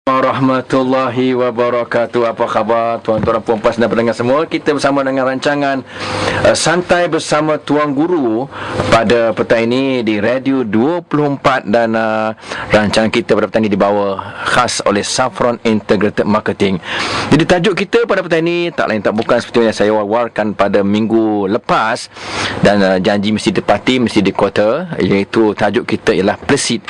Warahmatullahi wabarakatuh. Apa khabar tuan-tuan dan puan-puan dan pendengar semua? Kita bersama dengan rancangan Santai Bersama Tuan Guru pada petang ini di Radio 24 dan rancangan kita pada petang ini dibawa khas oleh Saffron Integrated Marketing. Jadi tajuk kita pada petang ini tak lain tak bukan seperti yang saya war-warkan pada minggu lepas dan janji mesti ditepati, mesti dikota, iaitu tajuk kita ialah Plesit.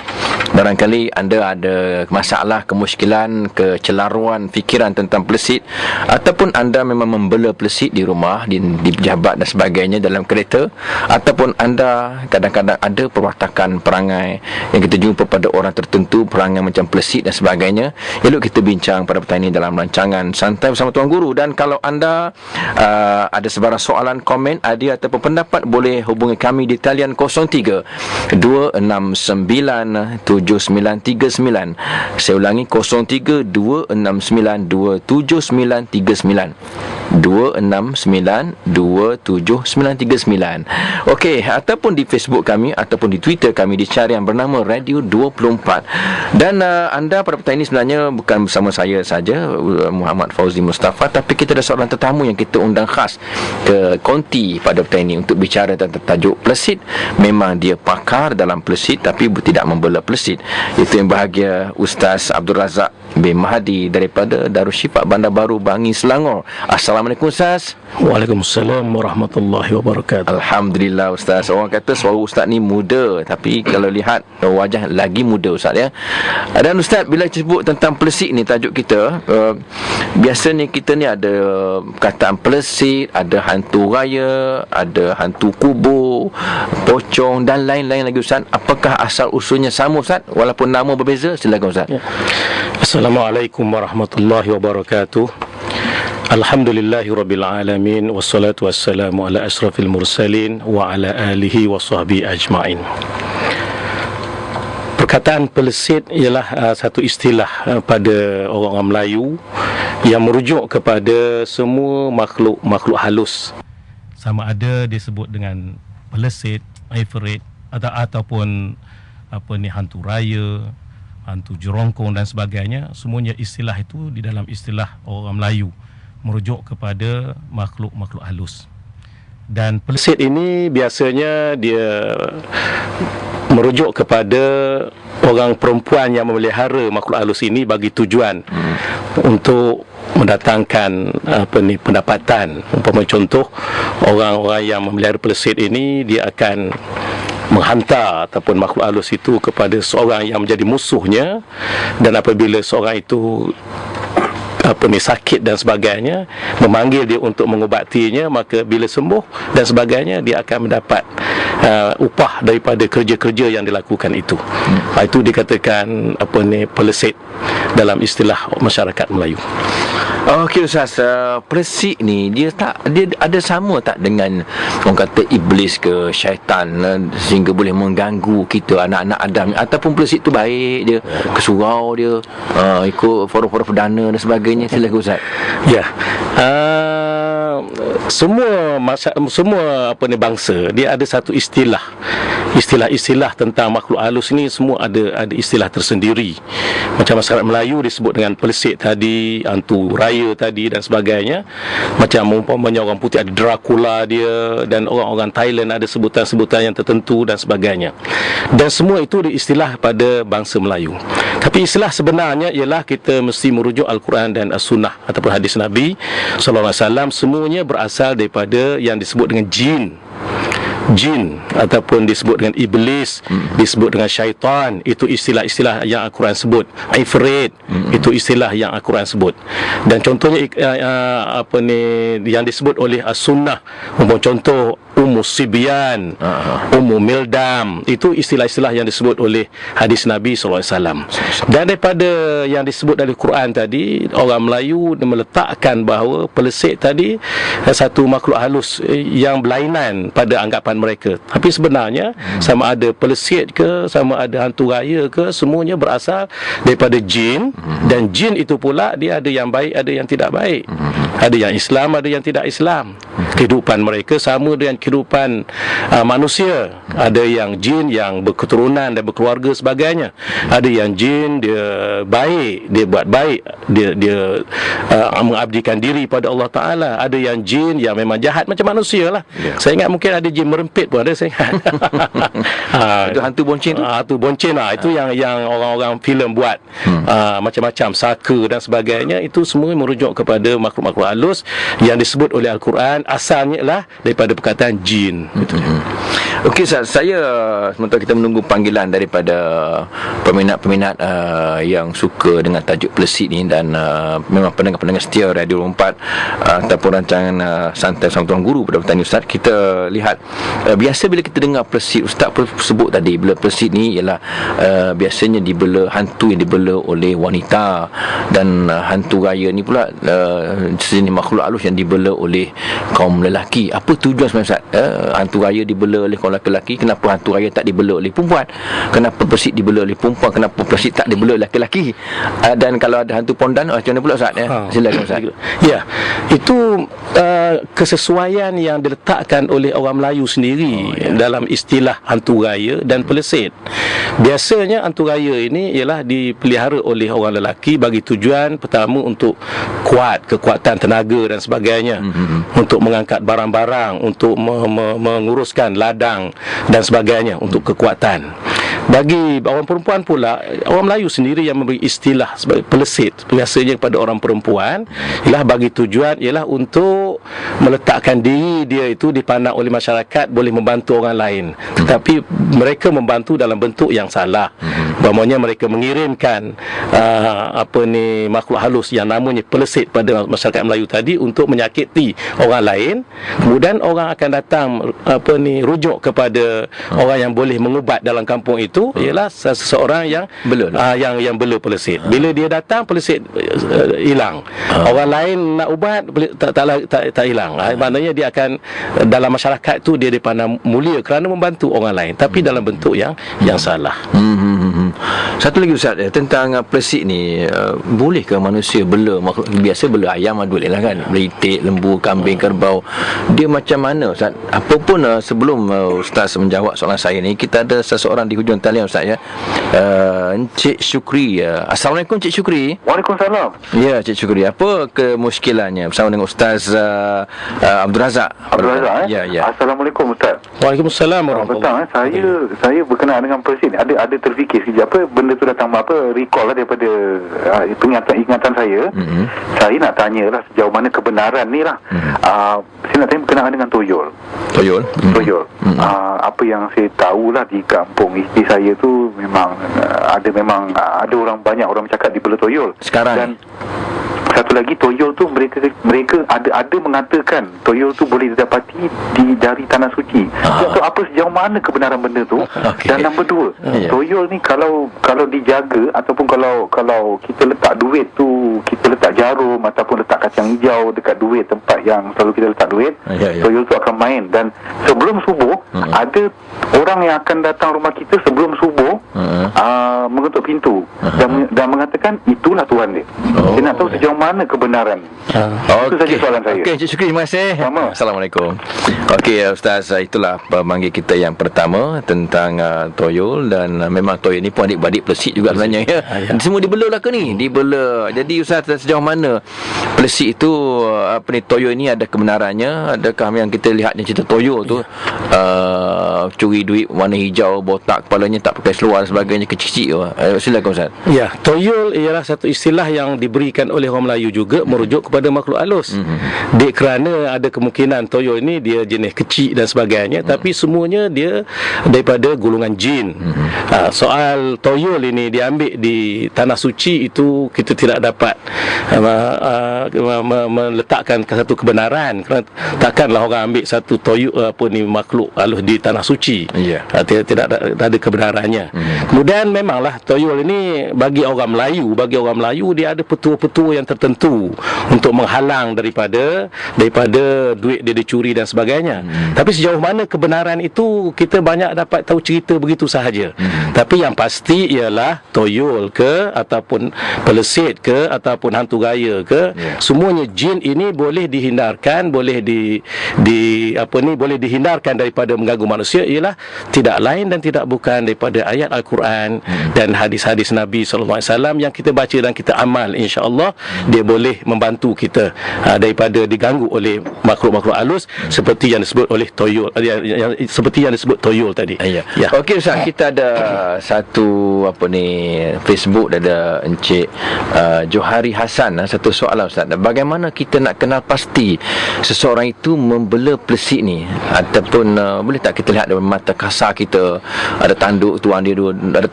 Barangkali anda ada masalah, kemusykilan, kecelaruan fikiran tentang plesit, ataupun anda memang membela plesit di rumah, di pejabat dan sebagainya, dalam kereta, ataupun anda kadang-kadang ada perwatakan perangai yang kita jumpa pada orang tertentu, perangai macam plesit dan sebagainya. Elok kita bincang pada petang ini dalam rancangan Santai Bersama Tuan Guru. Dan kalau anda ada sebarang soalan, komen, idea ataupun pendapat, boleh hubungi kami di talian 03 269 7939. Saya ulangi, 03 269 27939. 269 Okey, ataupun di Facebook kami ataupun di Twitter kami dicari yang bernama Radio 24. Dan anda pada petang ini sebenarnya bukan bersama saya saja, Muhammad Fauzi Mustafa, tapi kita ada seorang tetamu yang kita undang khas ke konti pada petang ini untuk bicara tentang tajuk plesit. Memang dia pakar dalam plesit tapi tidak membela plesit. Itu yang bahagia Ustaz Abdul Razak bin Mahdi daripada Darussyifaa Bandar Baru, Bangi, Selangor. Assalamualaikum Ustaz. Waalaikumsalam warahmatullahi wabarakatuh. Alhamdulillah Ustaz. Orang kata suara Ustaz ni muda, tapi kalau lihat wajah lagi muda Ustaz ya. Dan Ustaz, bila sebut tentang plesit ni tajuk kita, biasanya kita ni ada perkataan plesit, ada hantu raya, ada hantu kubur, pocong dan lain-lain lagi Ustaz. Apakah asal usulnya sama Ustaz walaupun nama berbeza? Silakan Ustaz. Ya. Assalamualaikum warahmatullahi wabarakatuh. Alhamdulillahirabbil alamin, wassalatu wassalamu ala asrafil mursalin wa ala alihi wa sahbihi ajmain. Perkataan plesit ialah satu istilah pada orang-orang Melayu yang merujuk kepada semua makhluk halus. Sama ada disebut dengan plesit, ifrit, ataupun hantu raya, hantu jerongkong dan sebagainya. Semuanya istilah itu di dalam istilah orang Melayu merujuk kepada makhluk halus. Dan plesit ini biasanya dia merujuk kepada orang perempuan yang memelihara makhluk halus ini bagi tujuan untuk mendatangkan pendapatan. Umpama contoh, orang-orang yang memelihara plesit ini dia akan menghantar ataupun makhluk halus itu kepada seorang yang menjadi musuhnya, dan apabila seorang itu sakit dan sebagainya, memanggil dia untuk mengubatinya, maka bila sembuh dan sebagainya, dia akan mendapat upah daripada kerja-kerja yang dilakukan itu. Itu dikatakan plesit dalam istilah masyarakat Melayu. Okey Ustaz, plesit ni dia ada sama tak dengan orang kata iblis ke syaitan, sehingga boleh mengganggu kita anak-anak Adam, ataupun plesit tu baik dia, kesurau dia, ikut forum-forum perdana dan sebagainya? Silakan Ustaz. Ya. Semua bangsa dia ada satu istilah tentang makhluk halus ni, semua ada istilah tersendiri. Macam masyarakat Melayu disebut dengan plesit tadi, hantu raya tadi dan sebagainya. Macam umpamanya orang putih ada Dracula dia, dan orang-orang Thailand ada sebutan-sebutan yang tertentu dan sebagainya. Dan semua itu istilah pada bangsa Melayu. Tapi istilah sebenarnya ialah kita mesti merujuk Al-Quran dan As-Sunnah ataupun hadis Nabi sallallahu alaihi wasallam. Semuanya berasal daripada yang disebut dengan jin ataupun disebut dengan iblis, disebut dengan syaitan. Itu istilah-istilah yang Al-Quran sebut. Ifrit, itu istilah yang Al-Quran sebut. Dan contohnya yang disebut oleh As-Sunnah, contoh Ummu Sibyan, Ummu Mildam, itu istilah-istilah yang disebut oleh hadis Nabi SAW. Dan daripada yang disebut dari Quran tadi, orang Melayu meletakkan bahawa plesit tadi satu makhluk halus yang berlainan pada anggapan mereka. Tapi sebenarnya sama ada plesit ke, sama ada hantu raya ke, semuanya berasal daripada jin. Dan jin itu pula dia ada yang baik, ada yang tidak baik. Ada yang Islam, ada yang tidak Islam. Kehidupan mereka sama dengan kehidupan manusia. Ada yang jin yang berketurunan dan berkeluarga sebagainya. Ada yang jin dia baik, dia buat baik, dia mengabdikan diri pada Allah Ta'ala. Ada yang jin yang memang jahat macam manusia lah. Saya ingat mungkin ada jin merempit pun ada, saya ingat. Itu hantu bonceng tu. Hantu bonceng lah. Itu yang orang-orang filem buat. Macam-macam saka dan sebagainya. Itu semua merujuk kepada makhluk-makhluk halus yang disebut oleh Al-Quran. Asalnya lah daripada perkataan jin. Okey Ustaz, saya sementara kita menunggu panggilan daripada peminat-peminat yang suka dengan tajuk Pelesit ni, dan memang pendengar-pendengar setia Radio 4 ataupun rancangan Santai Bersama Tuan Guru pada petang Ustaz. Kita lihat biasa bila kita dengar Pelesit, Ustaz sebut tadi, bila Pelesit ni ialah biasanya dibela, hantu yang dibela oleh wanita, dan hantu raya ni pula sejenis makhluk halus yang dibela oleh kaum lelaki. Apa tujuan sebenarnya Ustaz? Hantu raya dibela oleh kaum lelaki, kenapa hantu raya tak dibela oleh perempuan? Kenapa Pelesit dibela oleh perempuan? Kenapa Pelesit tak dibela oleh lelaki? Dan kalau ada hantu pondan, macam mana pula Ustaz? Silakan Ustaz. Ya, itu kesesuaian yang diletakkan oleh orang Melayu sendiri dalam istilah hantu raya dan Pelesit. Biasanya hantu raya ini ialah dipelihara oleh orang lelaki bagi tujuan pertama untuk kekuatan tenaga dan sebagainya, untuk mengangkat barang-barang, untuk menguruskan ladang dan sebagainya, untuk kekuatan. Bagi orang perempuan pula, orang Melayu sendiri yang memberi istilah sebagai Pelesit biasanya kepada orang perempuan ialah bagi tujuan ialah untuk meletakkan diri dia itu dipandang oleh masyarakat boleh membantu orang lain, tetapi mereka membantu dalam bentuk yang salah. Umpamanya mereka mengirimkan makhluk halus yang namanya Pelesit pada masyarakat Melayu tadi untuk menyakiti orang lain. Kemudian orang akan datang rujuk kepada orang yang boleh mengubat dalam kampung itu, ialah seseorang yang yang bela Pelesit. Bila dia datang, Pelesit hilang. Orang lain nak ubat, tak hilang. Maknanya dia akan dalam masyarakat tu dia dipandang mulia kerana membantu orang lain, tapi dalam bentuk yang salah. Satu lagi Ustaz, tentang Pelesit ni, bolehkah manusia bela makhluk biasa? Bela ayam boleh lah kan, bela itik, lembu, kambing, kerbau. Dia macam mana Ustaz? Apapun sebelum Ustaz menjawab soalan saya ni, kita ada seseorang di hujung talian Ustaz ya. Encik Syukri. Assalamualaikum Encik Syukri. Waalaikumsalam. Ya Encik Syukri, apa kemuskilannya bersama dengan Ustaz Abdul Razak? Ya. Assalamualaikum Ustaz. Waalaikumsalam warahmatullahi wabarakatuh. Saya berkenaan dengan Pelesit ni, ada terfikir sekejap apa benda tu datang recall lah daripada ingatan saya. Saya nak tanyalah sejauh mana kebenaran ni lah. Saya nak tanya berkenaan dengan toyol. Apa yang saya tahulah di kampung isteri saya tu memang ada orang banyak orang bercakap dibela toyol sekarang. Dan satu lagi, toyol tu mereka ada mengatakan toyol tu boleh didapati dari tanah suci. Tak tahu apa sejauh mana kebenaran benda tu. Dan nombor dua, toyol ni kalau dijaga ataupun kalau kita letak duit tu, kita letak jarum ataupun letak kacang hijau dekat duit, tempat yang selalu kita letak duit, toyol tu akan main. Dan sebelum subuh ada orang yang akan datang rumah kita sebelum subuh, mengetuk pintu dan mengatakan itulah Tuhan dia. Saya nak tahu sejauh mana kebenaran. Itu saja soalan saya. Okey, Encik Syukri, terima kasih. Sama. Assalamualaikum. Okey Ustaz, itulah pemanggil kita yang pertama tentang toyol, dan memang toyol ni pun adik-beradik Pelesit juga sebenarnya ya. Semua dibela lah ke ni? Dibela. Jadi Ustaz, sejauh mana Pelesit itu toyol ni ada kebenarannya? Adakah yang kita lihat yang cerita toyol tu curi duit warna hijau, botak kepalanya, tak pakai seluar dan sebagainya, kecil-kecil. Silakan Ustaz. Ya, toyol ialah satu istilah yang diberikan oleh orang Melayu juga merujuk kepada makhluk halus. Kerana ada kemungkinan toyol ini dia jenis kecil dan sebagainya, tapi semuanya dia daripada golongan jin. Soal toyol ini diambil di tanah suci itu kita tidak dapat meletakkan satu kebenaran, kerana takkanlah orang ambil satu toyol makhluk halus di tanah suci. suci. Ya. Tidak ada kebenarannya. Kemudian memanglah toyol ini bagi orang Melayu dia ada petua-petua yang tertentu untuk menghalang daripada duit dia dicuri dan sebagainya. Tapi sejauh mana kebenaran itu, kita banyak dapat tahu cerita begitu sahaja. Tapi yang pasti ialah toyol ke ataupun pelesit ke ataupun hantu gaya ke, semuanya jin ini boleh dihindarkan, boleh boleh dihindarkan daripada mengganggu manusia, ialah tidak lain dan tidak bukan daripada ayat Al-Quran dan hadis-hadis Nabi SAW yang kita baca dan kita amal, insya-Allah dia boleh membantu kita daripada diganggu oleh makhluk-makhluk halus seperti yang disebut oleh toyol, seperti yang disebut toyol tadi. Ya. Okey Ustaz, kita ada satu Facebook, ada Encik Johari Hasan, satu soalan Ustaz. Bagaimana kita nak kenal pasti seseorang itu membela pelesik ni, ataupun boleh tak kita lihat dari mata kasar kita, ada tanduk tuan dia pakai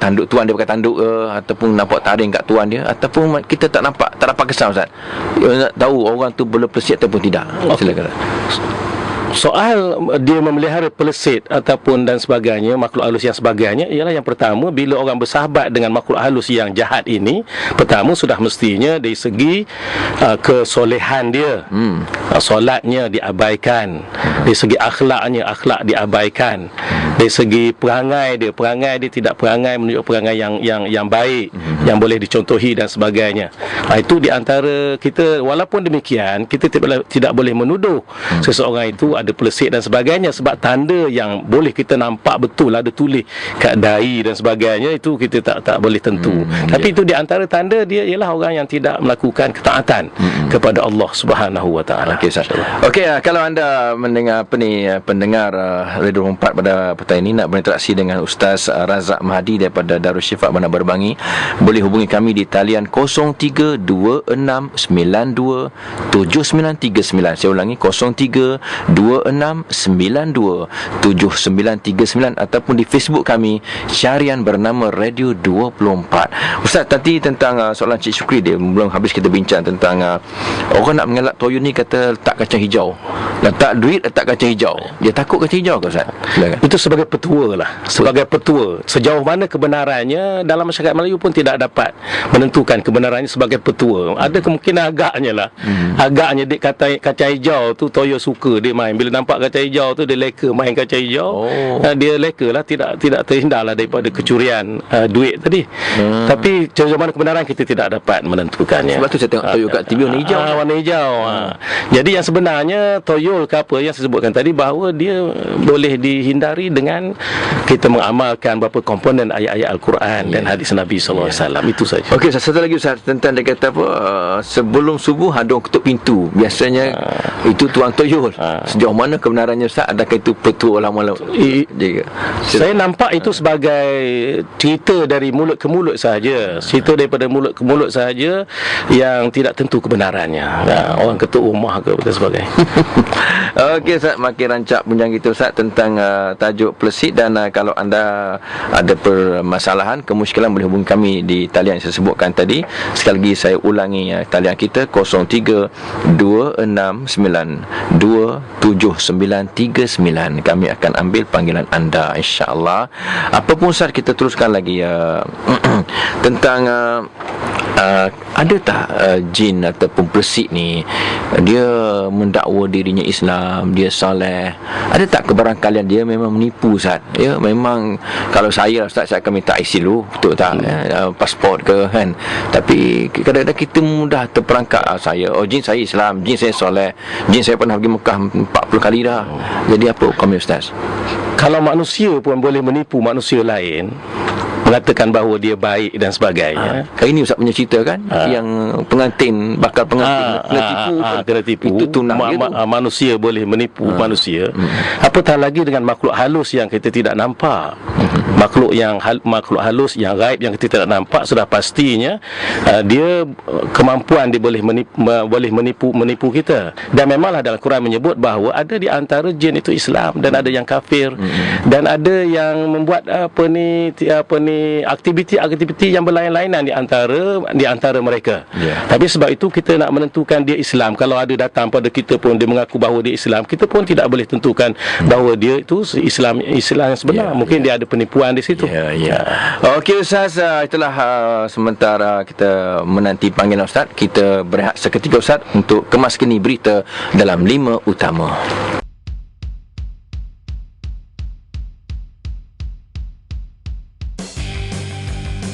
tanduk ke, ataupun nampak taring kat tuan dia, ataupun kita tak dapat kesan Ustaz, nak tahu orang tu bela pelesik ataupun tidak. Silakan. Soal dia memelihara pelesit ataupun dan sebagainya, makhluk halus yang sebagainya, ialah yang pertama, bila orang bersahabat dengan makhluk halus yang jahat ini, pertama sudah mestinya dari segi kesolehan dia, solatnya diabaikan, dari segi akhlak diabaikan, dari segi perangai dia tidak perangai menunjuk perangai yang baik, yang boleh dicontohi dan sebagainya. Itu di antara kita. Walaupun demikian, kita tidak boleh menuduh seseorang itu ada pelesit dan sebagainya, sebab tanda yang boleh kita nampak betul ada tulis kat dahi dan sebagainya, itu kita tak boleh tentu. Tapi itu di antara tanda dia ialah orang yang tidak melakukan ketaatan kepada Allah Subhanahu Wa Taala. Okey Ustaz. Okey, kalau anda mendengar pendengar Radio 4 pada petang ini nak berinteraksi dengan Ustaz Razak Mahdi daripada Darul Syifa Bandar Berbangi, boleh hubungi kami di talian 0326927939. Saya ulangi, 0326927939, ataupun di Facebook kami syarian bernama Radio 24. Ustaz, tadi tentang soalan Cik Syukri, dia belum habis kita bincang tentang orang nak mengelak toyol ni, kata letak kacang hijau, letak duit, letak kacang hijau. Dia takut kacang hijau ke Ustaz? Silakan. Itu sebagai petua lah, sebagai petua. Sejauh mana kebenarannya dalam masyarakat Melayu pun tidak dapat menentukan kebenarannya sebagai petua. Ada kemungkinan agaknya dia kata kacang hijau tu toyol suka dia main. Bila nampak kacang hijau tu dia leka main kacang hijau. Dia leka lah, tidak terhindarlah daripada kecurian duit tadi. Tapi sejauh mana kebenaran kita tidak dapat menentukannya. Sebab tu saya tengok toyol kat TV warna hijau. Warna hijau. Jadi yang sebenarnya toyol ke apa yang saya sebutkan tadi, bahawa dia boleh dihindari dengan kita mengamalkan beberapa komponen ayat-ayat Al-Quran dan hadis Nabi SAW. Itu saja. Okey, satu lagi Ustaz, tentang dia kata apa, sebelum subuh ada orang ketuk pintu. Biasanya itu tuan toyol. Sejauh mana kebenarannya Ustaz? Adakah itu petua ulama? Saya nampak itu sebagai cerita dari mulut ke mulut sahaja. Cerita daripada mulut ke mulut sahaja yang tidak tentu kebenarannya. Orang ketuk rumah ke dan sebagainya. Okey Ustaz, makin rancak punjang kita Ustaz tentang tajuk pelesit. Dan kalau anda ada permasalahan, kemusykilan, boleh hubungi kami di talian yang saya sebutkan tadi. Sekali lagi saya ulangi, talian kita 0326927939. Kami akan ambil panggilan anda, insya-Allah. Apa pun Ustaz, kita teruskan lagi tentang ada tak jin ataupun pelesit ni dia mendakwa dirinya Islam, dia soleh, ada tak kebarangkalian dia memang menipu Ustaz? Ya, memang kalau saya Ustaz, saya akan minta IC dulu, betul tak? Pasport ke kan? Tapi kadang-kadang kita mudah terperangkap, jin saya Islam, jin saya soleh, jin saya pernah pergi Mekah 40 kali dah. Jadi apa hukum Ustaz? Kalau manusia pun boleh menipu manusia lain, mengatakan bahawa dia baik dan sebagainya. Kali ini Ustaz punya cerita kan, yang pengantin, bakal pengantin kena tipu. Itu tunang manusia boleh menipu manusia. Apatah lagi dengan makhluk halus yang kita tidak nampak. Makhluk halus yang gaib yang kita tidak nampak, sudah pastinya dia kemampuan dia boleh menipu kita. Dan memanglah dalam Quran menyebut bahawa ada di antara jin itu Islam dan ada yang kafir, dan ada yang membuat aktiviti yang berlain-lainan di antara mereka. Tapi sebab itu kita nak menentukan dia Islam. Kalau ada datang pada kita pun dia mengaku bahawa dia Islam, kita pun tidak boleh tentukan bahawa dia itu Islam yang sebenar. Mungkin dia ada penipuan di situ. Okey Ustaz, itulah sementara kita menanti panggilan Ustaz. Kita berehat seketika Ustaz untuk kemas kini berita dalam 5 utama.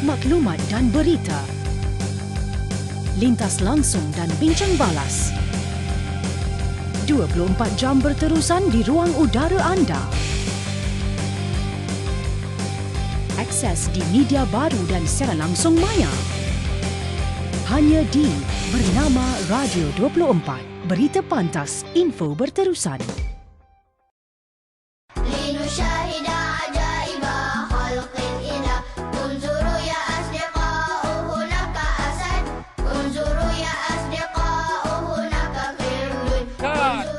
Maklumat dan berita, lintas langsung dan bincang balas, 24 jam berterusan di ruang udara anda. Akses di media baru dan secara langsung maya. Hanya di bernama Radio 24. Berita pantas, info berterusan.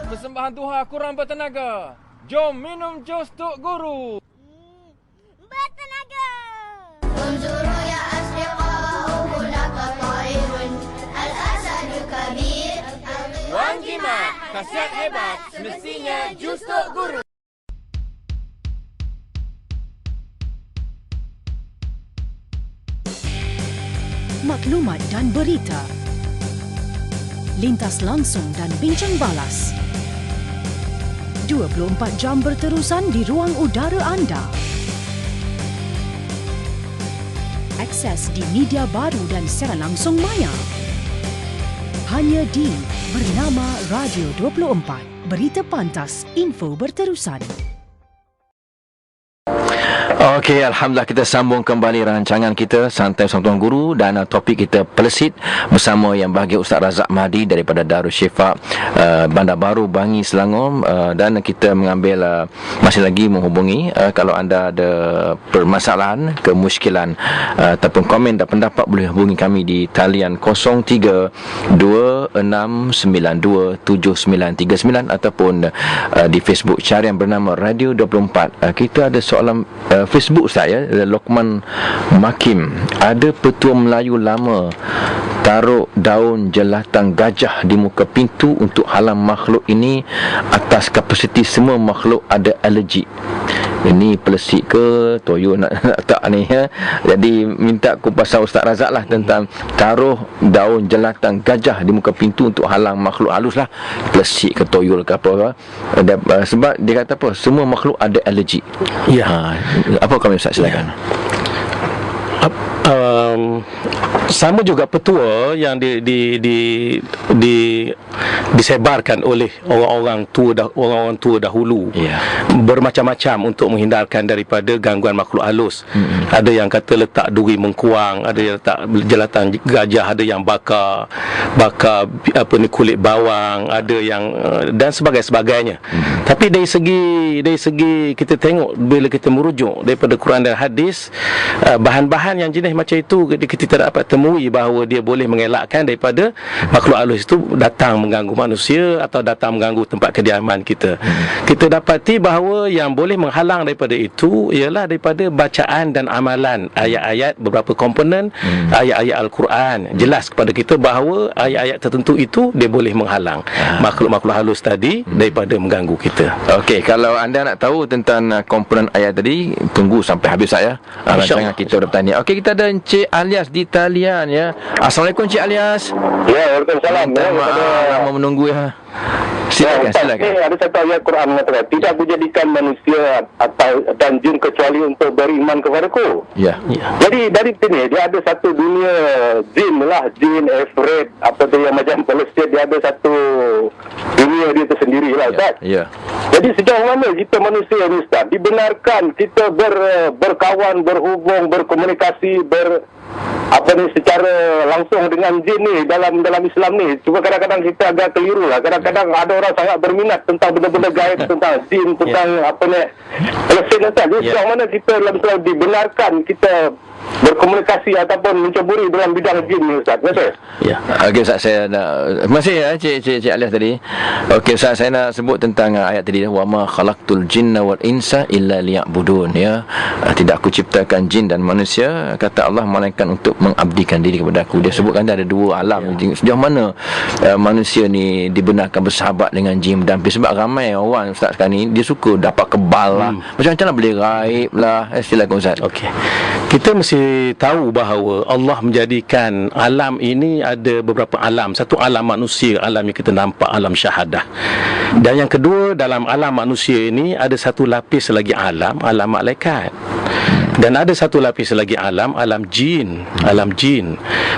Persembahan Tuhan kurang bertenaga. Jom minum jus Tok Guru. Bertenaga. Unzuru ya asdiqa'u laka ta'irun al-asadu kabir. Wan Jimat, khasiat hebat semestinya jus Tok Guru. Maklumat dan berita, lintas langsung dan bincang balas, 24 jam berterusan di ruang udara anda. Akses di media baru dan secara langsung maya. Hanya di bernama Radio 24. Berita pantas, info berterusan. Okey, Alhamdulillah kita sambung kembali rancangan kita Santai Bersama Tuan Guru, dan topik kita Pelesit bersama yang bahagia Ustaz Razak Mahdi daripada Darul Syifa Bandar Baru, Bangi, Selangor. Dan kita mengambil masih lagi menghubungi kalau anda ada permasalahan, kemusykilan ataupun komen dan pendapat, boleh hubungi kami di talian 0326927939 ataupun di Facebook cari yang bernama Radio 24. Kita ada soalan Facebook saya, Lokman Makim. Ada petua Melayu lama taruh daun jelatang gajah di muka pintu untuk halang makhluk ini atas kapasiti semua makhluk ada alergi. Ini pelesit ke toyo nak tak ni ya. Jadi minta kupasan Ustaz Razak lah tentang taruh daun jelatang gajah di muka pintu untuk halang makhluk halus lah, pelesit ke toyol ke apa. Sebab dia kata apa, semua makhluk ada alergi. Apa kami Ustaz, silakan. Sama juga petua yang disebarkan oleh orang-orang tua dahulu, bermacam-macam untuk menghindarkan daripada gangguan makhluk halus. Ada yang kata letak duri mengkuang, ada yang letak jelatang gajah, ada yang bakar kulit bawang, ada yang dan sebagainya. Tapi dari segi kita tengok, bila kita merujuk daripada Quran dan hadis, bahan-bahan yang jenis macam itu kita tidak dapat temui bahawa dia boleh mengelakkan daripada makhluk halus itu datang mengganggu manusia atau datang mengganggu tempat kediaman kita. Kita dapati bahawa yang boleh menghalang daripada itu ialah daripada bacaan dan amalan ayat-ayat, beberapa komponen ayat-ayat Al-Quran. Jelas kepada kita bahawa ayat-ayat tertentu itu dia boleh menghalang makhluk-makhluk halus tadi daripada mengganggu kita. Okey, kalau anda nak tahu tentang komponen ayat tadi, tunggu sampai habis saya rancangan kita bertanya. Okey, kita ada Encik Alias di talian ya. Assalamualaikum Encik Alias. Ya, waalaikumsalam. Lama menunggu ya. Silakan. Ada satu ayat Quran mengatakan, tidak aku jadikan manusia dan jin kecuali untuk beriman kepadaku. Ya. Jadi dari sini dia ada satu dunia jin lah, jin, Efret, apa tu yang macam Palestin, dia ada satu dunia dia tersendiri lah, Ustaz. Ya. Jadi sejauh mana kita manusia ni, Ustaz, dibenarkan kita berkawan, berhubung, berkomunikasi, secara langsung dengan jin ni dalam Islam ni. Cuma kadang-kadang kita agak keliru lah. Kadang-kadang ada orang sangat berminat tentang benda-benda gaib, tentang jin, tentang Palestin Ustaz. Jadi sejauh mana kita selalu dibenarkan kita berkomunikasi ataupun menceburi dalam bidang jin ni Ustaz? Betul? Ya. Okey Ustaz, saya nak terima kasih Cik Alias tadi. Okey Ustaz, saya nak sebut tentang ayat tadi, wa ma khalaqtul jinna wal insa illa liya'budun, ya. Tidak aku ciptakan jin dan manusia, kata Allah, melainkan untuk mengabdikan diri kepada aku. Dia sebutkan ada dua alam. Sejauh mana manusia ni dibenarkan bersahabat dengan jin dan sebab ramai orang Ustaz sekarang ni dia suka dapat kebal lah. Macam-macam lah, boleh gaib lah. Silakan Ustaz. Okey. Kita mesti tahu bahawa Allah menjadikan alam ini ada beberapa alam. Satu alam manusia, alam yang kita nampak, alam syahadah. Dan yang kedua, dalam alam manusia ini ada satu lapis lagi alam malaikat. Dan ada satu lapis lagi alam jin.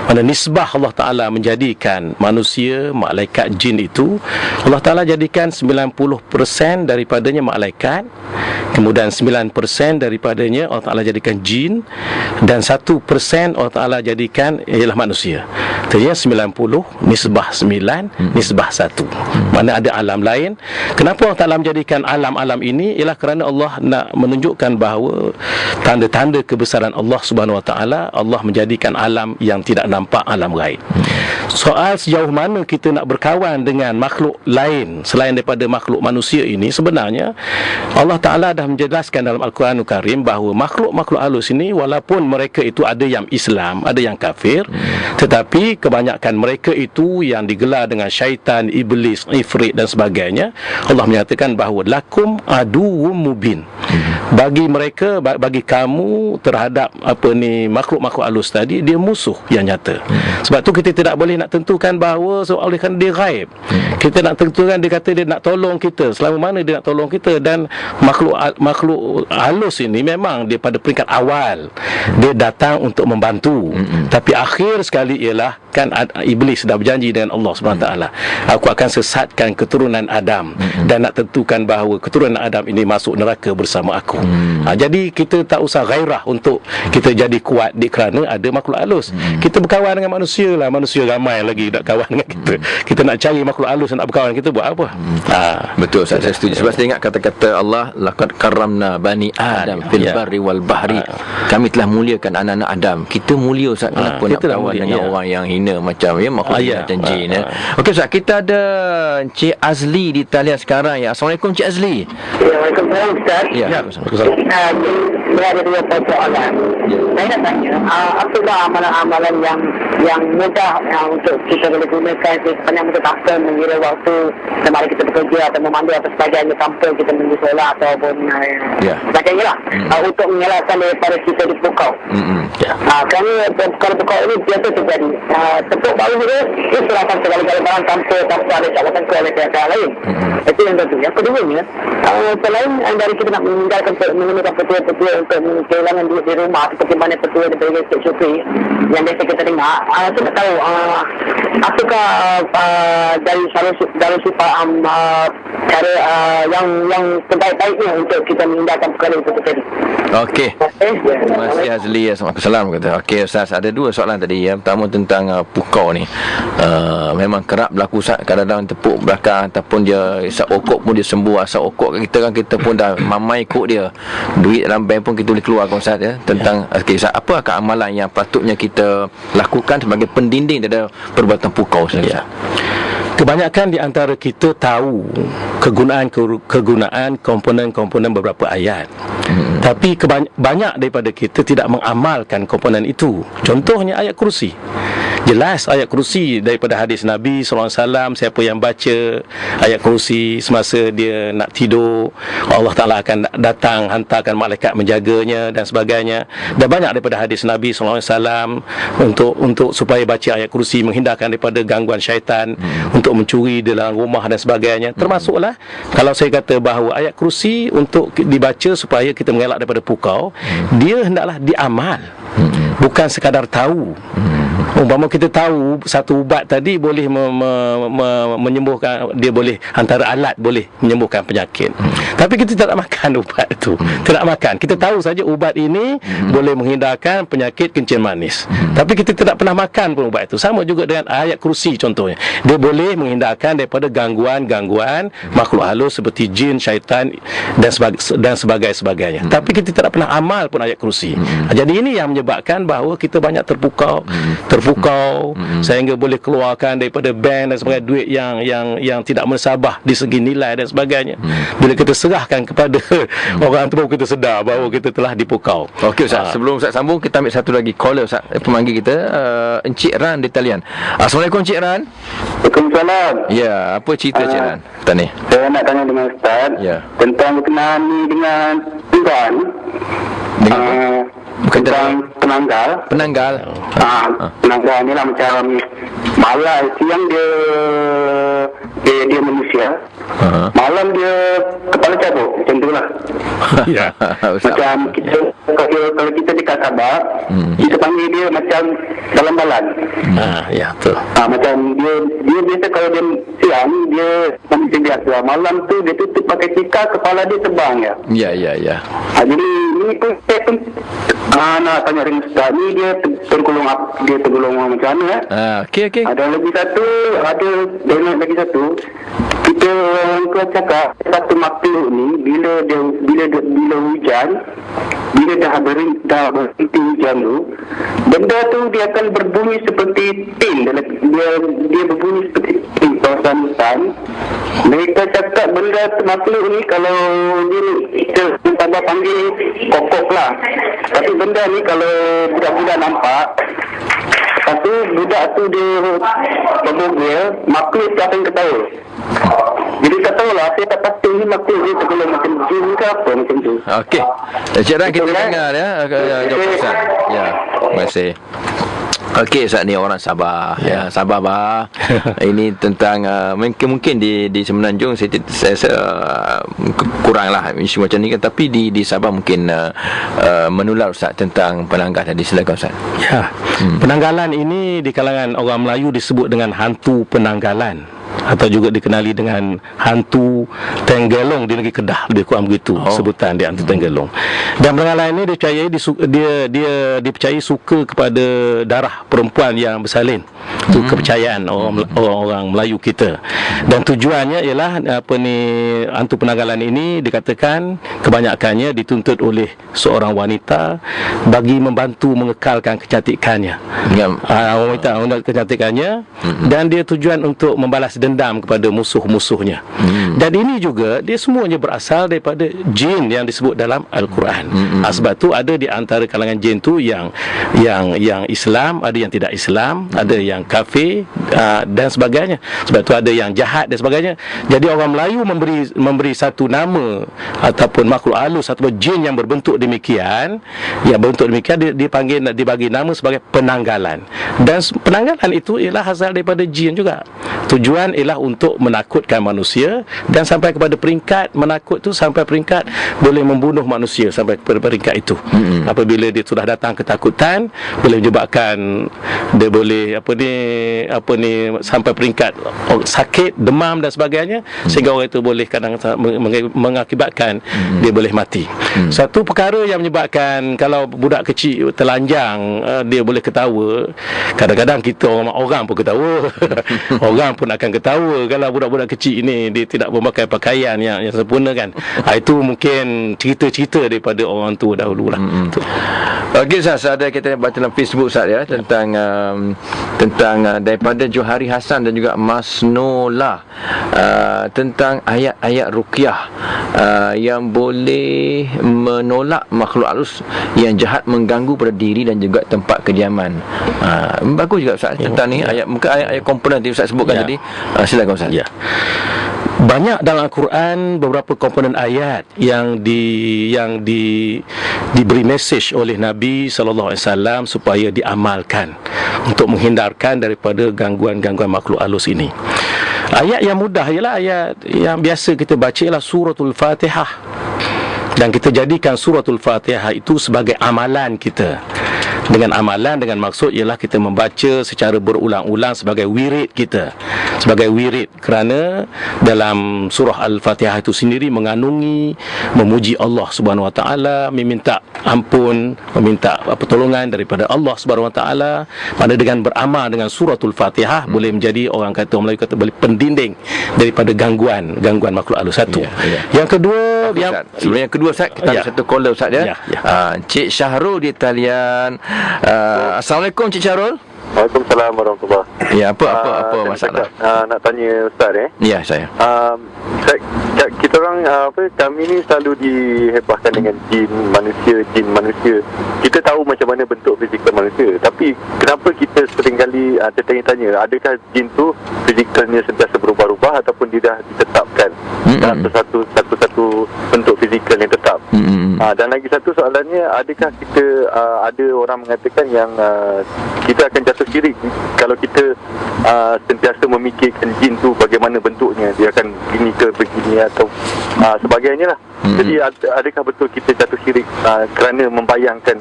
Mana nisbah Allah Ta'ala menjadikan manusia, malaikat, jin itu, Allah Ta'ala jadikan 90% daripadanya malaikat, kemudian 9% daripadanya Allah Ta'ala jadikan jin, dan 1% Allah Ta'ala jadikan ialah manusia. Artinya 90, nisbah 9, nisbah 1. Mana ada alam lain. Kenapa Allah Ta'ala menjadikan alam-alam ini? Ialah kerana Allah nak menunjukkan bahawa tanda-tanda kebesaran Allah Subhanahu Wa Ta'ala. Allah menjadikan alam yang tidak nampak, alam gaib. Soal sejauh mana kita nak berkawan dengan makhluk lain selain daripada makhluk manusia ini, sebenarnya Allah Ta'ala dah menjelaskan dalam Al-Quranul Karim bahawa makhluk-makhluk halus ini, walaupun mereka itu ada yang Islam, ada yang kafir, tetapi kebanyakan mereka itu yang digelar dengan syaitan, iblis, ifrit dan sebagainya, Allah menyatakan bahawa lakum aduwwum mubin. Bagi mereka, bagi kamu terhadap makhluk-makhluk halus tadi, dia musuh yang nyata. Sebab tu kita tidak boleh nak tentukan bahawa soal dia gaib. Kita nak tentukan dia kata dia nak tolong kita. Selama mana dia nak tolong kita. Dan makhluk halus ini memang dia pada peringkat awal dia datang untuk membantu. Tapi akhir sekali ialah kan iblis dah berjanji dengan Allah SWT, aku akan sesatkan keturunan Adam dan nak tentukan bahawa keturunan Adam ini masuk neraka bersama aku. Jadi kita tak usah gairah untuk kita jadi kuat kerana ada makhluk halus. Kita berkawan dengan manusia lah. Manusia ramai lagi nak kawan dengan kita. Kita nak cari makhluk halus nak berkawan dengan kita, buat apa? Betul, saya setuju. Sebab saya ingat kata-kata Allah, laqad karramna bani Adam fil barri wal bahri. Kami telah muliakan anak-anak Adam. Kita mulia Ustaz. Kenapa nak kawan dengan orang yang hina macam makhluk dan jin? Okey Ustaz, kita ada Cik Azli di talian sekarang, ya. Assalamualaikum Cik Azli. Waalaikumsalam Ustaz. Ya. Saya ada dua persoalan. Saya nak tanya, apakah amalan-amalan yang mudah untuk kita boleh gunakan sepanjang masa tanpa mengira waktu sembari kita bekerja atau memandu atau sebagainya, tanpa kita menunggu solat ataupun sebagainya lah, untuk mengelakkan daripada kita dipukau. Kerana kalau pukau ini biasa terjadi. Tepuk bahu dia serahkan segala-gala barang tanpa ada catatan ke oleh pihak lain. Itu yang satu. Yang keduanya, selain dari kita nak meninggalkan menggunakan petua-petua untuk kehilangan duit di rumah, seperti mana petua daripada Cik Syukri yang biasa kita dengar, saya nak tahu apakah dari Darul Syifa cara yang terbaik-baiknya untuk kita meninggalkan perkara itu tadi. Okey. Terima kasih Azli. Assalamualaikum kata. Okey Ustaz, ada dua soalan tadi. Yang pertama tentang pukau ni. Memang kerap berlaku Ustaz, kadang-kadang tepuk belakang ataupun dia isap okok pun dia sembuh. Asap okok kita kan, kita pun dah mamai kok dia. Duit dalam bank pun kita boleh keluarkan Ustaz, ya. Tentang okey Ustaz, apakah amalan yang patutnya kita lakukan sebagai pendinding daripada perbuatan pukau Ustaz? Kebanyakan di antara kita tahu kegunaan komponen-komponen beberapa ayat. Tapi banyak daripada kita tidak mengamalkan komponen itu. Contohnya ayat kursi. Jelas ayat kursi daripada hadis Nabi SAW, siapa yang baca ayat kursi semasa dia nak tidur, Allah Ta'ala akan datang, hantarkan malaikat menjaganya dan sebagainya. Dan banyak daripada hadis Nabi SAW untuk supaya baca ayat kursi, menghindarkan daripada gangguan syaitan, untuk mencuri dalam rumah dan sebagainya. Termasuklah kalau saya kata bahawa ayat kursi untuk dibaca supaya kita mengelak daripada pukau, dia hendaklah diamal, bukan sekadar tahu. Umpama kita tahu satu ubat tadi boleh menyembuhkan, dia boleh antara alat boleh menyembuhkan penyakit. Tapi kita tak nak makan ubat itu. Tak nak makan. Kita tahu saja ubat ini boleh menghindarkan penyakit kencing manis. Tapi kita tidak pernah makan pun ubat itu. Sama juga dengan ayat kursi contohnya. Dia boleh menghindarkan daripada gangguan-gangguan makhluk halus seperti jin, syaitan dan sebagainya. Tapi kita tidak pernah amal pun ayat kursi. Jadi ini yang menyebabkan bahawa kita banyak terpukau sehingga boleh keluarkan daripada bank dan sebagainya duit yang tidak mensabah di segi nilai dan sebagainya. Bila kita serahkan kepada orang tu, kita sedar bahawa kita telah dipukau. Okey Ustaz, sebelum Ustaz sambung, kita ambil satu lagi caller Ustaz, pemanggil kita, Encik Ran di talian. Assalamualaikum Encik Ran. Waalaikumsalam. Ya, apa cerita Encik Ran? Tanya. Saya nak tanya dengan Ustaz tentang berkenaan ni dengan Tuhan. Tentang penanggal. Penanggal Ni lah macam malam, siang dia manusia, malam dia kepala cabut, macam tu lah. Macam kita kalau kita dekat Sabah, kita panggil dia macam dalam balan. Betul. Macam dia biasa kalau dia siang dia manusia biasa, malam tu dia tutup pakai tikar, kepala dia terbang ya. Jadi ni pun saya pun nak tanya dengan Ustaz ni, dia tergolong macam mana Okey. Ada lagi satu, kita orang tua cakap satu makhluk ni bila hujan, bila dah berhenti hujan tu, benda tu dia akan berbunyi seperti tin. Dia berbunyi seperti tin kawasan hutan. Mereka cakap benda tu, makhluk ni, kalau dia kita tambah panggil kokok lah. Tapi benda ni kalau budak-budak nampak, lepas tu budak tu dia berbogel, makhluk tu akan ketawa. Jadi tak tahulah, saya tak pasti ni makhluk ni tergolong macam jin ke apa macam tu. Okey. Encik Ran, kita dengar jawapan Ustaz. Terima kasih. Okey Ustaz, ni orang Sabah. Sabah bah. Ini tentang mungkin di Semenanjung saya kuranglah isu macam ni kan, tapi di Sabah mungkin menular Ustaz tentang penanggal tadi. Silakan Ustaz. Penanggalan ini di kalangan orang Melayu disebut dengan hantu penanggalan, atau juga dikenali dengan hantu Tenggelong di negeri Kedah, lebih kurang begitu sebutan dia, hantu Tenggelong. Dan penanggalan ini dia dipercayai suka kepada darah perempuan yang bersalin. Itu kepercayaan orang Melayu kita. Dan tujuannya ialah hantu penanggalan ini dikatakan kebanyakannya dituntut oleh seorang wanita bagi membantu mengekalkan kecantikannya. Wanita kecantikannya, dan dia tujuan untuk membalas dendam kepada musuh-musuhnya. Dan ini juga dia semuanya berasal daripada jin yang disebut dalam Al-Quran. Sebab tu ada di antara kalangan jin tu yang Islam, ada yang tidak Islam, ada yang kafir dan sebagainya. Sebab tu ada yang jahat dan sebagainya. Jadi orang Melayu memberi satu nama ataupun makhluk halus ataupun jin yang berbentuk demikian, dibagi nama sebagai penanggalan. Dan penanggalan itu ialah asal daripada jin juga. Tujuan ialah untuk menakutkan manusia, dan sampai kepada peringkat menakut tu, sampai peringkat boleh membunuh manusia sampai kepada peringkat itu. Apabila dia sudah datang ketakutan, boleh menyebabkan dia boleh sampai peringkat sakit, demam dan sebagainya, sehingga orang itu boleh kadang mengakibatkan dia boleh mati. Satu perkara yang menyebabkan kalau budak kecil telanjang, dia boleh ketawa. Kadang-kadang kita orang pun ketawa. Orang pun akan ketawa kalau budak-budak kecil ini dia tidak memakai pakaian yang sempurna kan. Itu mungkin cerita-cerita daripada orang tua dahululah. Okey Ustaz, ada kita baca dalam Facebook Ustaz tentang daripada Johari Hasan dan juga Mas Nola, tentang ayat-ayat ruqyah yang boleh menolak makhluk halus yang jahat mengganggu pada diri dan juga tempat kediaman. Bagus juga Ustaz tentang ni ayat, mungkin ayat komponen yang Ustaz sebutkan tadi. Silakan Ustaz. Banyak dalam Al-Quran beberapa komponen ayat yang diberi mesej oleh Nabi SAW supaya diamalkan untuk menghindarkan daripada gangguan-gangguan makhluk halus ini. Ayat yang mudah ialah ayat yang biasa kita baca ialah suratul Fatihah, dan kita jadikan suratul Fatihah itu sebagai amalan kita. Dengan amalan, dengan maksud ialah kita membaca secara berulang-ulang sebagai wirid kita, sebagai wirid, kerana dalam surah Al-Fatihah itu sendiri mengandungi memuji Allah Subhanahu Wa Taala, meminta ampun, meminta pertolongan daripada Allah Subhanahu Wa Taala. Pada dengan beramal dengan suratul Fatihah boleh menjadi, orang kata, orang Melayu kata, boleh pendinding daripada gangguan makhluk halus. Satu. Yang kedua, Sebelum yang kedua Ustaz, kita ada satu caller Ustaz ya. Cik Syahrul di talian. Assalamualaikum Cik Syahrul. Waalaikumsalam warahmatullahi. Ya, apa masalah? Nak tanya Ustaz Ya, saya. Kita orang kami ni selalu dihebahkan dengan jin manusia. Kita tahu macam mana bentuk fizikal manusia, tapi kenapa kita seringkali tertanya-tanya, adakah jin tu fizikalnya sentiasa berubah-ubah ataupun dia dah ditetapkan dalam satu bentuk fizikal yang tetap? Dan lagi satu soalannya, adakah kita ada orang mengatakan yang kita akan jatuh syirik kalau kita sentiasa memikirkan jin tu bagaimana bentuknya, dia akan begini ke begini atau sebagainya lah. Jadi adakah betul kita jatuh syirik kerana membayangkan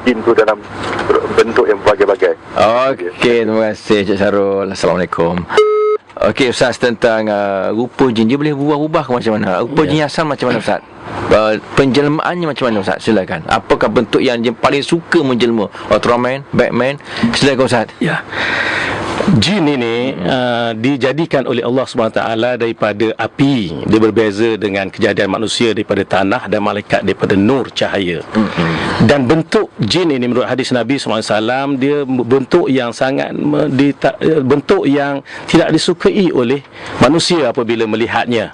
jin tu dalam bentuk yang berbagai-bagai? Okey, terima kasih Cik Syahrul. Assalamualaikum. Okey Ustaz, tentang rupa jin, dia boleh berubah-ubah ke macam mana? Rupa jin asal macam mana Ustaz? Penjelmaannya macam mana Ustaz? Silakan. Apakah bentuk yang jin paling suka menjelma? Ultraman, Batman? Silakan Ustaz. Ya. Jin ini dijadikan oleh Allah SWT daripada api. Dia berbeza dengan kejadian manusia daripada tanah dan malaikat daripada nur cahaya. Dan bentuk jin ini menurut hadis Nabi SAW, dia bentuk yang sangat bentuk yang tidak disukai oleh manusia apabila melihatnya.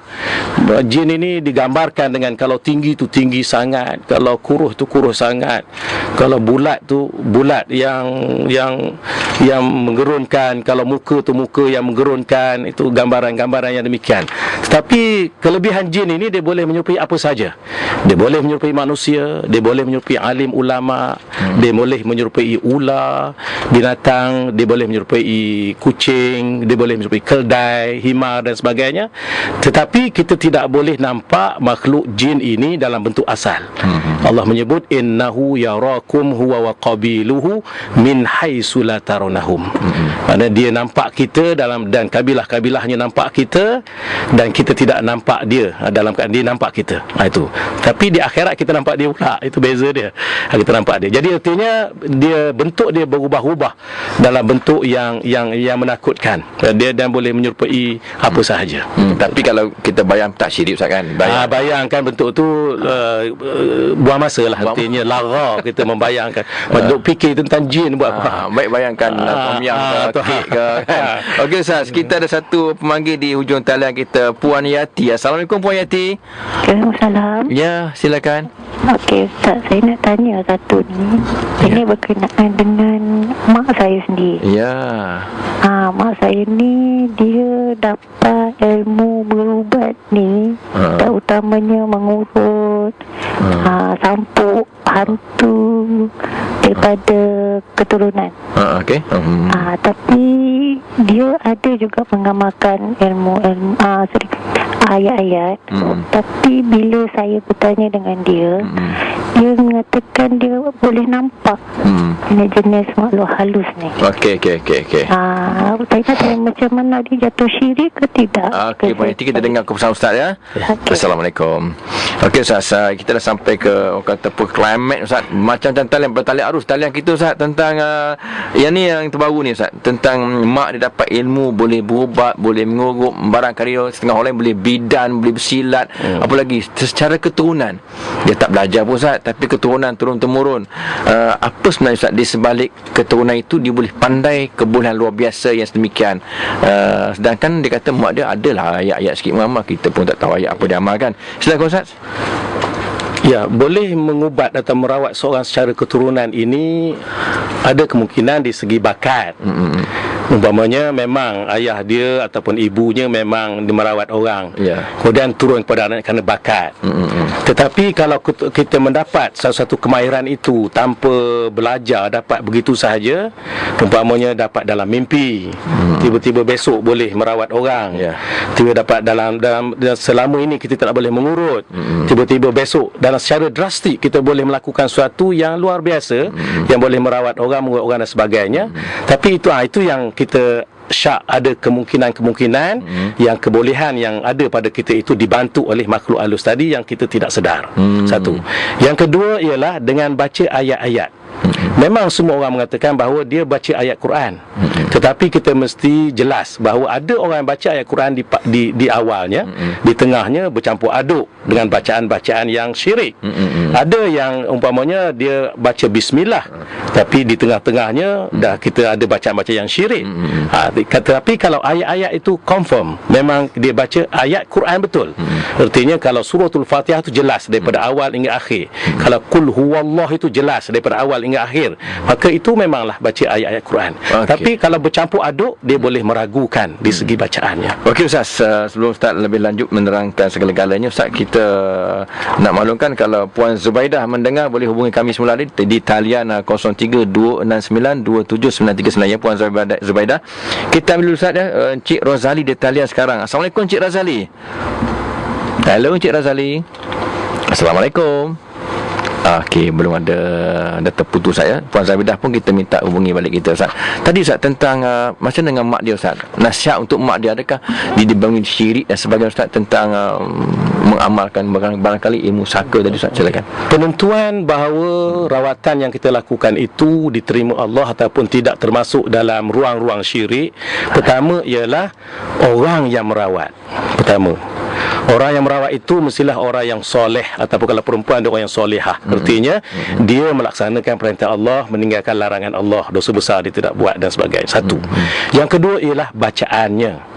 Jin ini digambarkan dengan kalau tinggi tu tinggi sangat, kalau kurus tu kurus sangat, kalau bulat tu bulat yang menggerunkan, kalau muka tu muka yang menggerunkan. Itu gambaran-gambaran yang demikian. Tetapi kelebihan jin ini, dia boleh menyerupai apa saja. Dia boleh menyerupai manusia, dia boleh menyerupai alim ulama, dia boleh menyerupai ular, binatang, dia boleh menyerupai kucing, dia boleh menyerupai keldai, himar dan sebagainya. Tetapi kita tidak boleh nampak makhluk jin ini dalam bentuk asal. Allah menyebut innahu yarakum huwa wa qabiluhu min haitsu la tarawunahum. Maksudnya dia nampak kita dan kabilah-kabilahnya nampak kita, dan kita tidak nampak dia dalam keadaan dia nampak kita. Itu. Tapi di akhirat kita nampak dia pula. Itu beza dia. Kita nampak dia. Jadi artinya dia bentuk dia berubah-ubah dalam bentuk yang menakutkan. Dia dan boleh menyerupai apa sahaja. Tapi kalau kita bayang tak syirik Ustaz kan? Bayangkan bentuk tu buang masa lah. Artinya lara kita membayangkan. Duk fikir tentang jin buat apa. Baik, bayangkan Tom Yang ke kek ke kan. Okey Ustaz, kita ada satu pemanggil di hujung talian kita, Puan Yati. Assalamualaikum Puan Yati. Waalaikumsalam. Ya, silakan. Okey Ustaz, saya nak tanya satu ni. Ini berkenaan dengan mak saya sendiri. Ya. Mak saya ni dia dapat ilmu berubat ni, terutamanya mengurut sampuk hantu daripada keturunan. Okey. Tapi dia ada juga mengamalkan ilmu ayat-ayat. Tapi bila saya bertanya dengan dia, dia mengatakan dia boleh nampak jenis makhluk halus ni. Okey. Saya nak tanya macam mana, dia jatuh syirik ke tidak? Okey, nanti kita dengar keputusan Ustaz ya. Assalamualaikum. Okey Ustaz, kita dah sampai ke kata climate Ustaz. Macam talian arus talian kita Ustaz tentang yang ni yang terbaru ni Ustaz, tentang mak dia dapat ilmu, boleh berubat, boleh mengurup barangkali setengah orang boleh bidan, boleh bersilat, apa lagi secara keturunan. Dia tak belajar pun Ustaz, tapi keturunan turun-temurun. Apa sebenarnya Ustaz di sebalik keturunan itu dia boleh pandai kebolehan luar biasa yang sedemikian. Sedangkan dia kata mak dia adalah ayat-ayat sikit mengamal, kita pun tak tahu ayat apa dia amalkan. Silakan Ustaz. Ya, boleh mengubat atau merawat seorang secara keturunan ini ada kemungkinan di segi bakat. Umpamanya memang ayah dia ataupun ibunya memang merawat orang, kemudian turun kepada anak kerana bakat. Tetapi kalau kita mendapat satu kemahiran itu tanpa belajar, dapat begitu sahaja, umpamanya dapat dalam mimpi, tiba-tiba besok boleh merawat orang, tiba dapat dalam selama ini kita tak boleh mengurut, tiba-tiba besok dalam secara drastik kita boleh melakukan sesuatu yang luar biasa, yang boleh merawat orang, mengurut orang dan sebagainya. Tapi itu yang kita syak ada kemungkinan-kemungkinan yang kebolehan yang ada pada kita itu dibantu oleh makhluk halus tadi yang kita tidak sedar. Satu. Yang kedua ialah dengan baca ayat-ayat. Memang semua orang mengatakan bahawa dia baca ayat Quran, tetapi kita mesti jelas bahawa ada orang yang baca ayat Quran di awalnya, di tengahnya bercampur aduk dengan bacaan-bacaan yang syirik. Ada yang umpamanya dia baca bismillah, tapi di tengah-tengahnya dah kita ada bacaan-bacaan yang syirik. Tetapi kalau ayat-ayat itu confirm, memang dia baca ayat Quran betul. Artinya kalau suratul Fatihah itu jelas daripada awal hingga akhir, kalau qul huwallah itu jelas daripada awal hingga akhir, maka itu memanglah baca ayat-ayat Quran. Tapi kalau bercampur aduk, dia boleh meragukan di segi bacaannya. Okey Ustaz, sebelum Ustaz lebih lanjut menerangkan segala-galanya, Ustaz, kita nak maklumkan kalau Puan Zubaidah mendengar, boleh hubungi kami semula di talian 03-269-27939 ya, Puan Zubaidah. Kita ambil dulu Ustaz ya, Encik Rozali di talian sekarang. Assalamualaikum Encik Rozali. Hello Encik Rozali. Assalamualaikum. Okey, belum ada terputus saya. Puan Zabidah pun kita minta hubungi balik kita Ustaz. Tadi Ustaz tentang macam dengan mak dia Ustaz. Nasihat untuk mak dia, adakah dibangun syirik dan sebagainya Ustaz, tentang mengamalkan barangkali ilmu saka tadi Ustaz, silakan. Penentuan bahawa rawatan yang kita lakukan itu diterima Allah ataupun tidak termasuk dalam ruang-ruang syirik, pertama ialah orang yang merawat. Orang yang merawat itu mestilah orang yang soleh, ataupun kalau perempuan dia orang yang solehah. Artinya dia melaksanakan perintah Allah, meninggalkan larangan Allah, dosa besar dia tidak buat dan sebagainya. Satu. Yang kedua ialah bacaannya.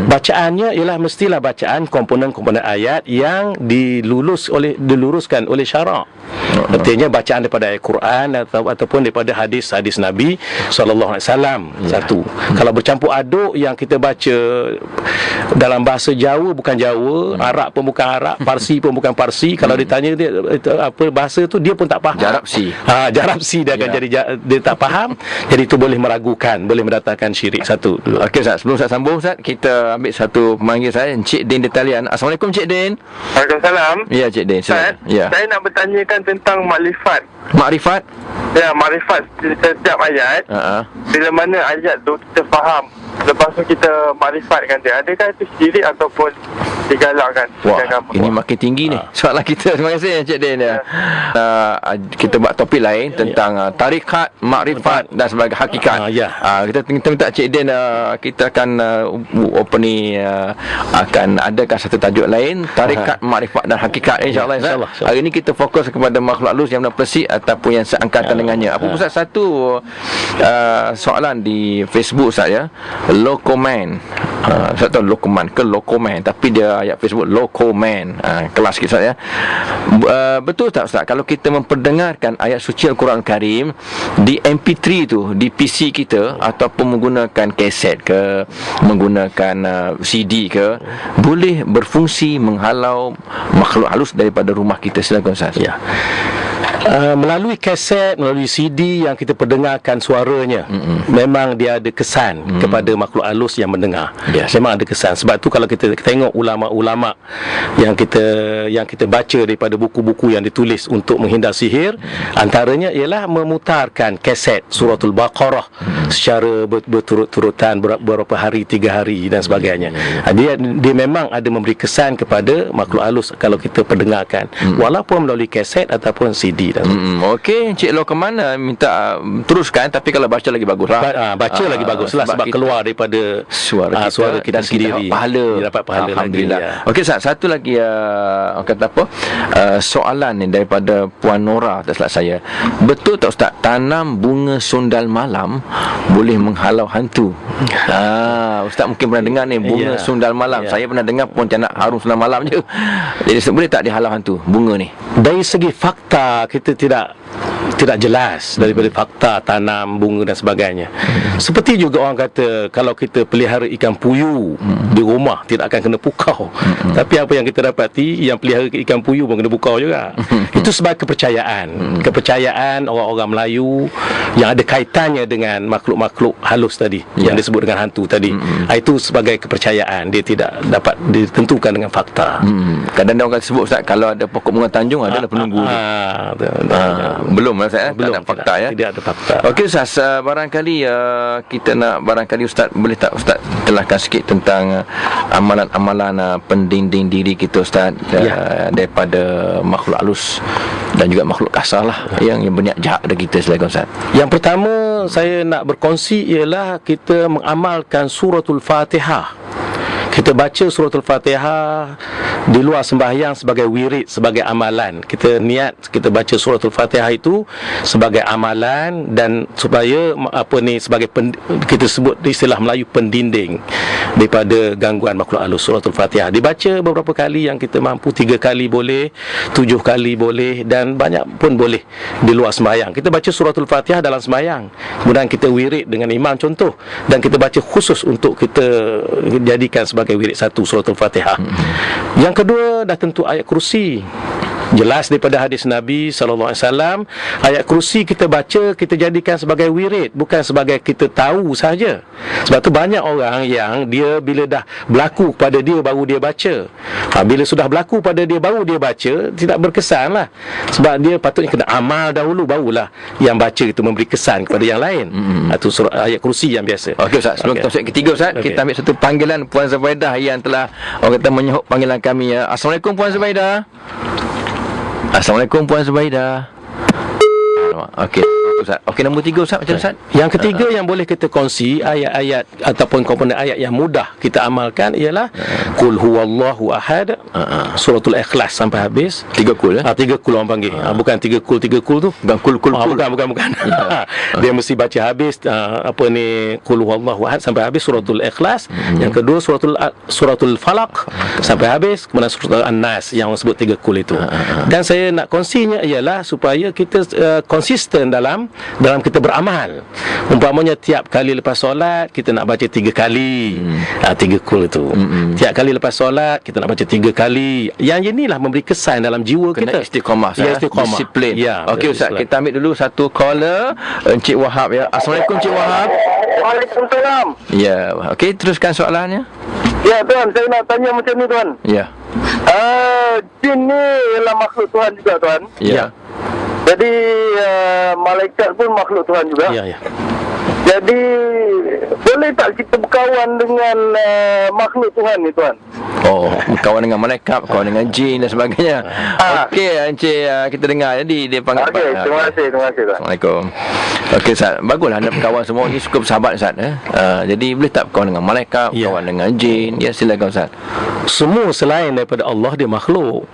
Bacaannya ialah mestilah bacaan komponen-komponen ayat yang diluruskan oleh syarak. Artinya bacaan daripada ayat Quran ataupun daripada hadis-hadis Nabi SAW. Satu. Kalau bercampur aduk yang kita baca dalam bahasa Jawa bukan Jawa, Arab pun bukan Arab, Parsi pun bukan Parsi, kalau ditanya dia apa bahasa tu, dia pun tak faham. Jarabsi dia akan jadi dia tak faham. Jadi itu boleh meragukan, boleh mendatangkan syirik. Satu. Okey Ustaz, sebelum Ustaz sambung Ustaz, kita ambil satu pemanggil saya, Encik Din di talian. Assalamualaikum Encik Din. Waalaikumsalam. Ya Encik Din, silakan. Saya nak bertanyakan tentang makrifat. Ya, makrifat setiap ayat. Bila mana ayat tu kita faham, lepas tu kita makrifatkan dia, adakah itu syirik ataupun digalakkan? Wah, ini makin tinggi ni soalan kita. Terima kasih Encik Din. Kita buat topik lain tentang tarikat, makrifat dan sebagai hakikat. Kita minta Encik Din, kita akan akan adakan satu tajuk lain, tarikat, makrifat dan hakikat, insyaAllah. Hari ini kita fokus kepada makhluk halus yang bersih ataupun yang seangkatan dengannya. Apa Ustaz, satu soalan di Facebook Ustaz ya, Lokoman. Saya tahu Lokoman ke Lokoman, tapi dia ayat Facebook Lokoman. Kelas kita ya. Betul tak Ustaz, kalau kita memperdengarkan ayat suci Al-Quran Karim di MP3 tu, di PC kita, ataupun menggunakan kaset ke, menggunakan CD ke, boleh berfungsi menghalau makhluk halus daripada rumah kita? Silakan Ustaz. Ya. Melalui kaset, melalui CD yang kita perdengarkan suaranya, memang dia ada kesan kepada makhluk halus yang mendengar. Memang ada kesan. Sebab tu kalau kita tengok ulama-ulama yang kita baca daripada buku-buku yang ditulis untuk menghindar sihir, antaranya ialah memutarkan kaset suratul Baqarah secara berturut-turutan beberapa hari, 3 hari dan sebagainya. Dia memang ada memberi kesan kepada makhluk halus kalau kita perdengarkan, walaupun melalui kaset ataupun CD. Okey, Encik Lokoman minta teruskan, tapi kalau baca lagi baguslah. Baca lagi baguslah, sebab keluar daripada suara kita sendiri. Kita dapat pahala. Alhamdulillah. Okey, satu lagi kata apa? Soalan ni daripada Puan Nora, tak salah saya. Betul tak Ustaz, tanam bunga sundal malam boleh menghalau hantu? Ustaz mungkin pernah dengar ni bunga sundal malam. Saya pernah dengar Pontianak harum sundal malam je. Jadi boleh tak dihalau hantu bunga ni? Dari segi fakta kita tidak tidak jelas daripada fakta tanam, bunga dan sebagainya. Seperti juga orang kata kalau kita pelihara ikan puyuh di rumah tidak akan kena pukau. Tapi apa yang kita dapati, yang pelihara ikan puyuh pun kena pukau juga. Itu sebagai kepercayaan. Kepercayaan orang-orang Melayu yang ada kaitannya dengan makhluk-makhluk halus tadi, yang disebut dengan hantu tadi. Itu sebagai kepercayaan, dia tidak dapat ditentukan dengan fakta. Kadang-kadang orang sebut Ustaz, kalau ada pokok bunga Tanjung adalah penunggu. Belum lah Ustaz, tak ada fakta ya. Tidak ada fakta. Okey Ustaz, barangkali kita nak, barangkali Ustaz boleh tak Ustaz jelaskan sikit tentang amalan-amalan pendinding diri kita Ustaz, daripada makhluk halus dan juga makhluk kasar lah, yang berniat jahat pada kita. Silakan Ustaz. Yang pertama saya nak berkongsi ialah kita mengamalkan suratul Fatihah. Kita baca suratul Fatihah di luar sembahyang sebagai wirid, sebagai amalan. Kita niat kita baca suratul Fatihah itu sebagai amalan, dan supaya sebagai kita sebut istilah Melayu pendinding daripada gangguan makhluk halus. Suratul Fatihah dibaca beberapa kali yang kita mampu, 3 kali boleh, 7 kali boleh, dan banyak pun boleh di luar sembahyang. Kita baca suratul Fatihah dalam sembahyang, kemudian kita wirid dengan imam contoh, dan kita baca khusus untuk kita jadikan sebagai wirid satu suratul Fatihah. Yang kedua dah tentu ayat kursi. Jelas daripada hadis Nabi SAW, ayat kursi kita baca, kita jadikan sebagai wirid, bukan sebagai kita tahu sahaja. Sebab tu banyak orang yang dia bila dah berlaku pada dia baru dia baca. Bila sudah berlaku pada dia baru dia baca, tidak berkesan lah. Sebab dia patutnya kena amal dahulu, barulah yang baca itu memberi kesan kepada yang lain. Itu ayat kursi yang biasa. Okey Ustaz, sebelum kita ketiga Ustaz, kita ambil satu panggilan Puan Zubaidah yang telah orang kata menyahut panggilan kami ya. Assalamualaikum Puan Zubaidah. Assalamualaikum Puan Zubaidah. Okey Ustaz. Okey, nombor 3 Ustaz, macam Ustaz? Yang ketiga yang boleh kita kongsi, ayat-ayat ataupun komponen ayat yang mudah kita amalkan ialah Qul huwallahu ahad, suratul Ikhlas sampai habis. 3 kul 3 kul orang panggil. Bukan 3 kul tu. Bukan kul. Bukan. Dia mesti baca habis Qul huwallahu ahad sampai habis suratul Ikhlas. Yang kedua suratul Falaq sampai habis, kemudian suratul An-Nas yang sebut 3 kul itu. Dan saya nak kongsinya ialah supaya kita konsisten dalam kita beramal. Umpamanya tiap kali lepas solat kita nak baca 3 kali 3 kul itu. Tiap kali lepas solat kita nak baca 3 kali. Yang inilah memberi kesan dalam jiwa kena kita. Istiqamah, disiplin. Okey Ustaz, kita ambil dulu satu caller, Encik Wahab ya. Assalamualaikum Encik Wahab. Waalaikumsalam. Ya, okey, teruskan soalannya. Ya tuan, saya nak tanya macam ni tuan. Ya. Jin ni ialah makhluk Tuhan juga tuan. Ya. Jadi malaikat pun makhluk Tuhan juga. Ya. Jadi boleh tak kita berkawan dengan makhluk Tuhan ni tuan? Oh, berkawan dengan malaikat, berkawan dengan jin dan sebagainya. Okey Encik, kita dengar jadi dia panggil. Okey, terima kasih tuan. Assalamualaikum. Okey Ustaz, baguslah anda berkawan semua ni, suka bersahabat Ustaz jadi boleh tak berkawan dengan malaikat, berkawan dengan jin? Ya, silakan Ustaz. Semua selain daripada Allah dia makhluk.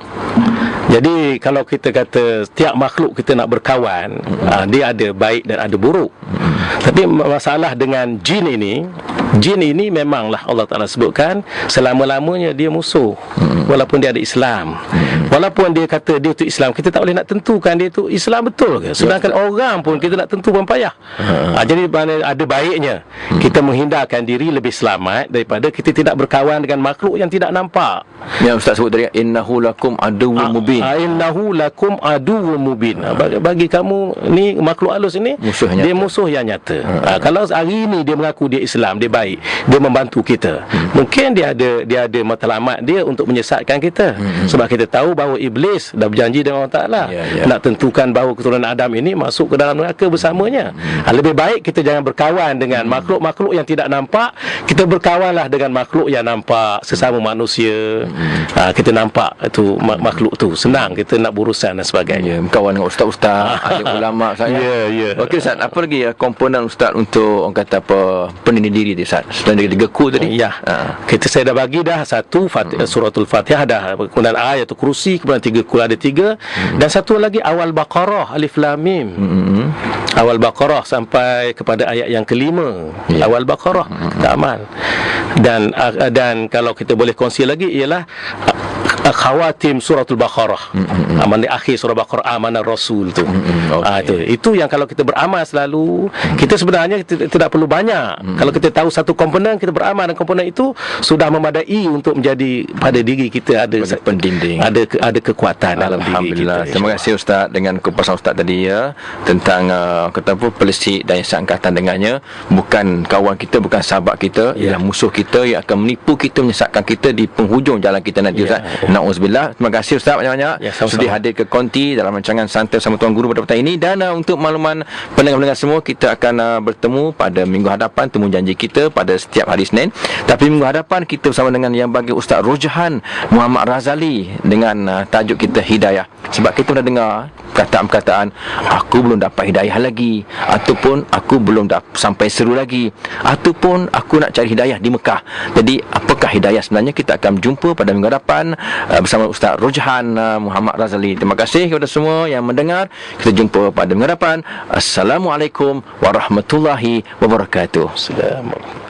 Jadi kalau kita kata setiap makhluk kita nak berkawan, dia ada baik dan ada buruk. Tapi masalah dengan jin ini memanglah Allah Ta'ala sebutkan selama-lamanya dia musuh, walaupun dia ada Islam. Walaupun dia kata dia itu Islam, kita tak boleh nak tentukan dia itu Islam betul ke. Sedangkan orang pun kita nak tentu pun payah. Jadi ada baiknya kita menghindarkan diri lebih selamat daripada kita tidak berkawan dengan makhluk yang tidak nampak. Yang Ustaz sebut tadi, innahu lakum aduwwum mubin. Innahu lakum aduwwum mubin. Bagi kamu ni makhluk halus ini, dia musuh yang nyata. Kalau hari ini dia mengaku dia Islam, dia baik, dia membantu kita, mungkin dia ada matlamat dia untuk menyesatkan kita. Sebab kita tahu bahawa iblis dah berjanji dengan Allah Ta'ala nak tentukan bahawa keturunan Adam ini masuk ke dalam neraka bersamanya. Lebih baik kita jangan berkawan dengan makhluk-makhluk yang tidak nampak. Kita berkawanlah dengan makhluk yang nampak, sesama manusia. Kita nampak itu makhluk tu, senang kita nak berurusan dan sebagainya. Berkawan dengan ustaz-ustaz, alim ulama saya. Okey Ustaz, apa lagi komponen Ustaz untuk orang kata pendinding diri dia Ustaz? Selain dari 3 kul tadi. Saya dah bagi dah satu suratul Fatihah dah, kemudian ayat kursi, kemudian 3 kul ada 3, dan satu lagi awal Baqarah Alif Lam Mim. Awal Baqarah sampai kepada ayat yang kelima. Awal Baqarah kita amal. Dan kalau kita boleh kongsi lagi ialah khawatim suratul Baqarah. Amanah akhir surah Baqarah, amanah Rasul tu. Itu yang kalau kita beramal selalu, kita sebenarnya tidak perlu banyak. Kalau kita tahu satu komponen, kita beramal dan komponen itu sudah memadai untuk menjadi pada diri kita ada pendinding, ada kekuatan dalam diri kita. Terima kasih Ustaz dengan kupasan Ustaz tadi ya tentang kata apa pelisik dan yang seangkatan dengannya, bukan kawan kita, bukan sahabat kita, ialah musuh kita yang akan menipu kita, menyesatkan kita di penghujung jalan kita nanti Ustaz. Nauzubillah. Terima kasih Ustaz banyak-banyak sudah hadir ke konti dalam rancangan Santai Bersama Tuan Guru pada petang ini. Dan untuk makluman pendengar-pendengar semua, kita akan bertemu pada minggu hadapan. Temu janji kita pada setiap hari Isnin. Tapi minggu hadapan kita bersama dengan yang bagi Ustaz Rujhan Muhammad Razali dengan tajuk kita Hidayah. Sebab kita pernah dengar perkataan-perkataan, aku belum dapat hidayah lagi, ataupun aku belum sampai seru lagi, ataupun aku nak cari hidayah di Mekah. Jadi apakah hidayah sebenarnya? Kita akan jumpa pada minggu hadapan bersama Ustaz Rujhan Muhammad Razali. Terima kasih kepada semua yang mendengar. Kita jumpa pada minggu hadapan. Assalamualaikum warahmatullahi wabarakatuh. Assalamualaikum.